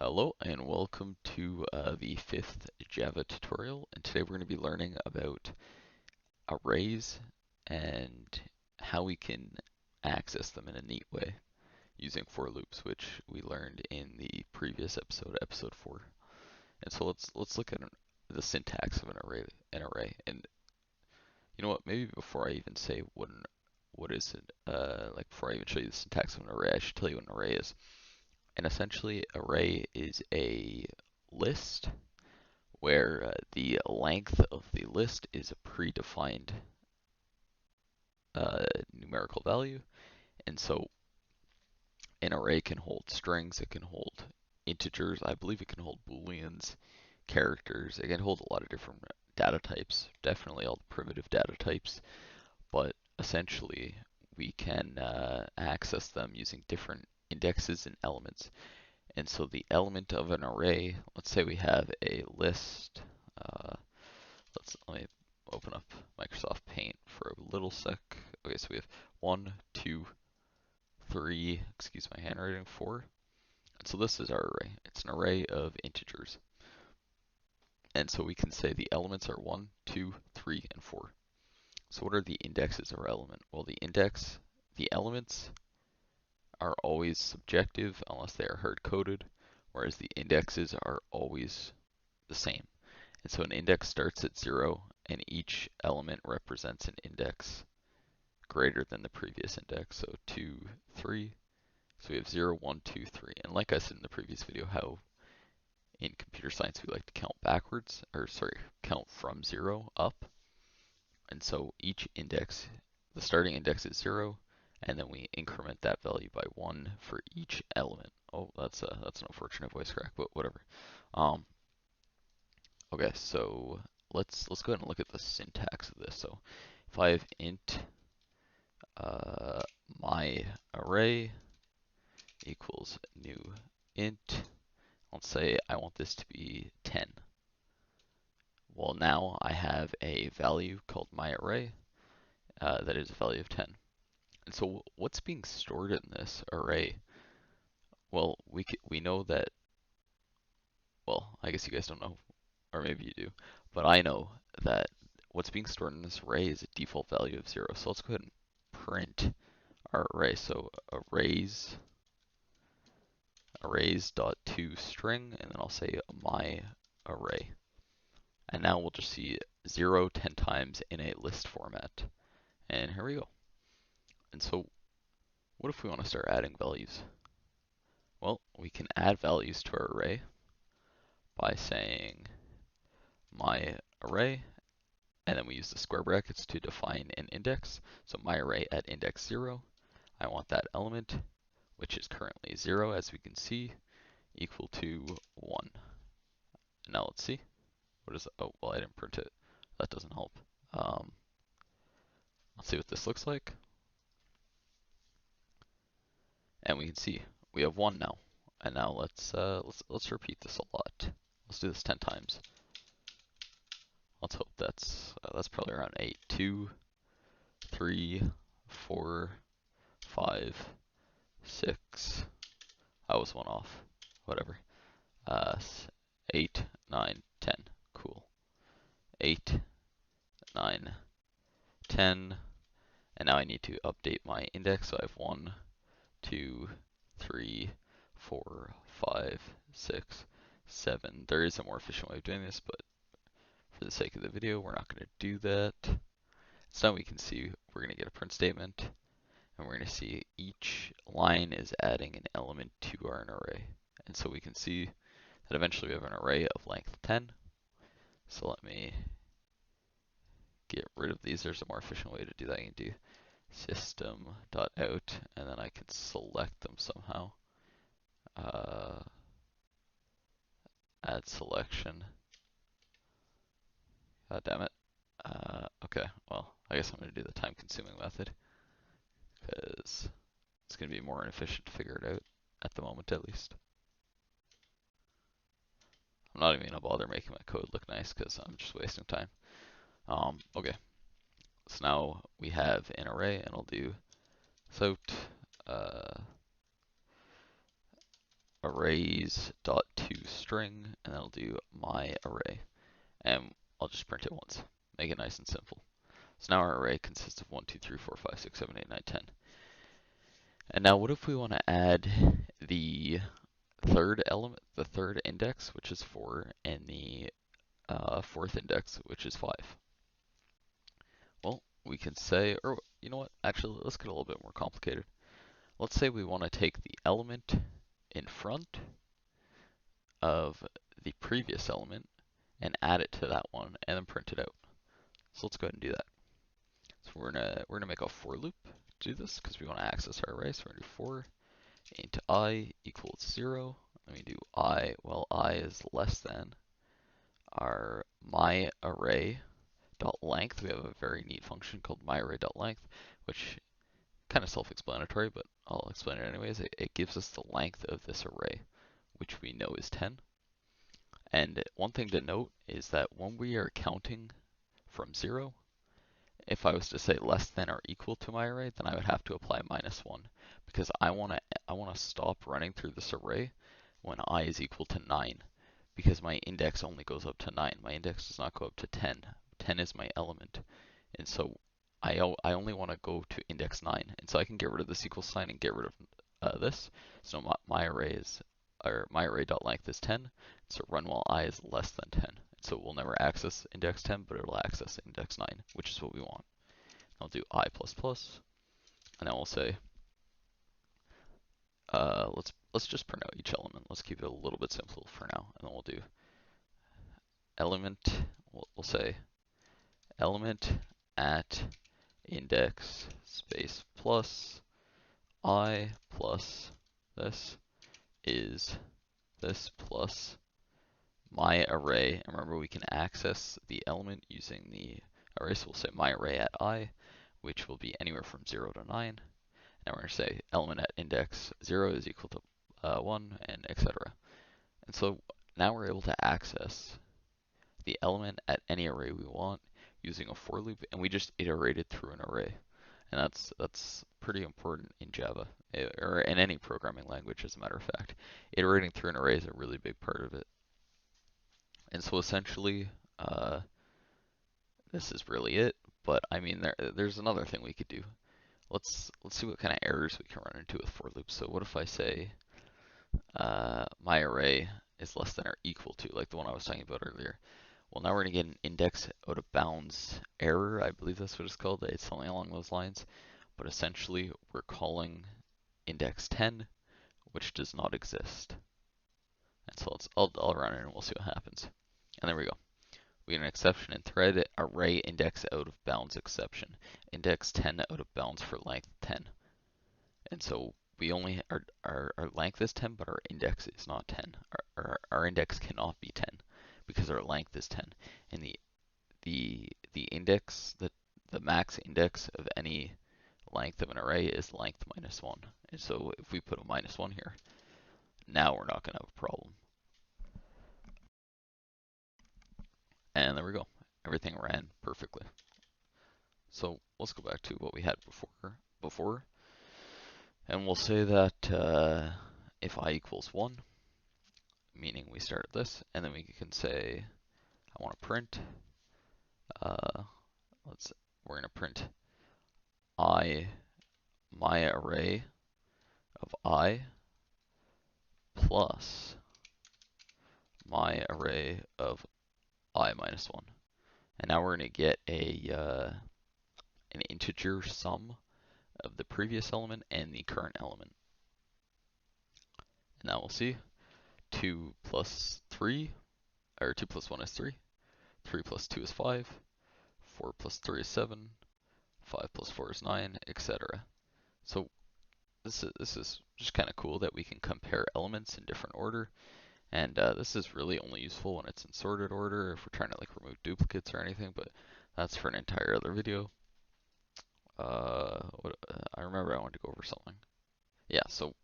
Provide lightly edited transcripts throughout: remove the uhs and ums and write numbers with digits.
Hello and welcome to the fifth Java tutorial, and today we're going to be learning about arrays and how we can access them in a neat way using for loops, which we learned in the previous episode, episode 4. And so let's look at the syntax of an array. And you know what? Maybe before I even say what is it, like before I even show you the syntax of an array, I should tell you what an array is. And essentially, array is a list where the length of the list is a predefined numerical value. And so an array can hold strings, it can hold integers, I believe it can hold booleans, characters, it can hold a lot of different data types, definitely all the primitive data types, but essentially we can access them using different indexes and elements. And so the element of an array, let's say we have a list. Uh, let me open up Microsoft Paint for a little sec. Okay, so we have 1, 2, 3, excuse my handwriting, 4. And so this is our array. It's an array of integers. And so we can say the elements are 1, 2, 3, and 4. So what are the indexes of our element? Well, the elements are always subjective unless they are hard-coded, whereas the indexes are always the same. And so an index starts at 0, and each element represents an index greater than the previous index. So 2, 3. So we have 0, 1, 2, 3. And like I said in the previous video, how in computer science we like to count backwards, or sorry, count from 0 up. And so each index, the starting index is 0, and then we increment that value by 1 for each element. Oh, that's an unfortunate voice crack, but whatever. Um, okay, so let's go ahead and look at the syntax of this. So if I have int my array equals new int, let's say I want this to be 10. Well, now I have a value called my array that is a value of 10. And so what's being stored in this array? Well, we know that, well, I guess you guys don't know, or maybe you do, but I know that what's being stored in this array is a default value of 0. So let's go ahead and print our array. So arrays.toString, and then I'll say my array. And now we'll just see 0 10 times in a list format. And here we go. And so what if we want to start adding values? Well, we can add values to our array by saying my array, and then we use the square brackets to define an index. So my array at index 0, I want that element, which is currently 0 as we can see, equal to 1. Now let's see. What is it? Oh, well, I didn't print it. That doesn't help. Um, let's see what this looks like. And we can see we have 1 now. And now let's repeat this a lot. Let's do this 10 times. Let's hope that's probably around 8. 2, 3, 4, 5, 6. I was one off. Whatever. 8, 9, 10. Cool. 8, 9, 10. And now I need to update my index. So I have 1, 2, 3, 4, 5, 6, 7. There is a more efficient way of doing this, but for the sake of the video, we're not going to do that. So now we can see we're going to get a print statement, and we're going to see each line is adding an element to our array. And so we can see that eventually we have an array of length 10. So let me get rid of these. There's a more efficient way to do that. You can do system.out, and then I can select them somehow. Add selection. God damn it. Okay, well, I guess I'm going to do the time-consuming method, because it's going to be more inefficient to figure it out, at the moment at least. I'm not even going to bother making my code look nice, because I'm just wasting time. Okay, so now we have an array, and I'll do without arrays.toString, and that'll do my array. And I'll just print it once, make it nice and simple. So now our array consists of 1, 2, 3, 4, 5, 6, 7, 8, 9, 10. And now what if we want to add the third element, the third index, which is 4, and the fourth index, which is 5? Well, we can say, or you know what, actually let's get a little bit more complicated. Let's say we want to take the element in front of the previous element and add it to that one and then print it out. So let's go ahead and do that. So we're gonna make a for loop to do this because we want to access our array. So we're gonna do for int I equals 0. Let me do I while I is less than our my array dot length. We have a very neat function called my array dot length, which kind of self-explanatory, but I'll explain it anyways. It gives us the length of this array, which we know is 10. And one thing to note is that when we are counting from 0, if I was to say less than or equal to my array, then I would have to apply -1 because I want to stop running through this array when I is equal to 9 because my index only goes up to 9. My index does not go up to 10. 10 is my element. And so I only want to go to index 9. And so I can get rid of this equal sign and get rid of this. So my array is, or my array.length is 10. So run while I is less than 10. So we'll never access index 10, but it'll access index 9, which is what we want. I'll do I++, and then we'll say, let's just print out each element. Let's keep it a little bit simple for now, and then we'll do element, we'll say element at index space plus I plus this is this plus my array. And remember, we can access the element using the array, so we'll say my array at I, which will be anywhere from 0 to 9. Now we're going to say element at index 0 is equal to 1, and etc. And so now we're able to access the element at any array we want using a for loop, and we just iterated through an array. And that's pretty important in Java, or in any programming language, as a matter of fact. Iterating through an array is a really big part of it. And so essentially, this is really it. But I mean, there's another thing we could do. Let's see what kind of errors we can run into with for loops. So what if I say my array is less than or equal to, like the one I was talking about earlier? Well, now we're going to get an index out of bounds error. I believe that's what it's called. It's something along those lines. But essentially, we're calling index 10, which does not exist. And so I'll run it and we'll see what happens. And there we go. We get an exception in thread, array index out of bounds exception. Index 10 out of bounds for length 10. And so we only, our length is 10, but our index is not 10. Our index cannot be 10 because our length is 10. And the index, the max index of any length of an array is length -1. And so if we put a -1 here, now we're not going to have a problem. And there we go. Everything ran perfectly. So let's go back to what we had before. And we'll say that if I equals 1, meaning we start at this, and then we can say I want to print, we're going to print my array of I plus my array of I -1. And now we're going to get an integer sum of the previous element and the current element. And now we'll see 2 plus 3, or 2 plus 1 is 3, 3 plus 2 is 5, 4 plus 3 is 7, 5 plus 4 is 9, etc. So this is just kind of cool that we can compare elements in different order. And this is really only useful when it's in sorted order, if we're trying to like remove duplicates or anything, but that's for an entire other video. I remember I wanted to go over something. Yeah, so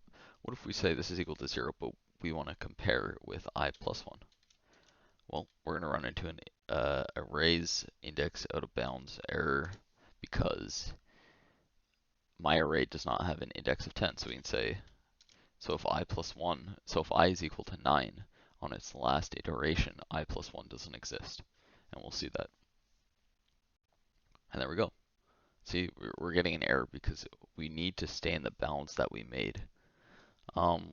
what if we say this is equal to 0, but we want to compare it with I plus 1? Well, we're going to run into an arrays index out of bounds error because my array does not have an index of 10. So we can say So if I plus 1, so if I is equal to 9 on its last iteration, I plus 1 doesn't exist. And we'll see that. And there we go. See, we're getting an error because we need to stay in the bounds that we made. We'll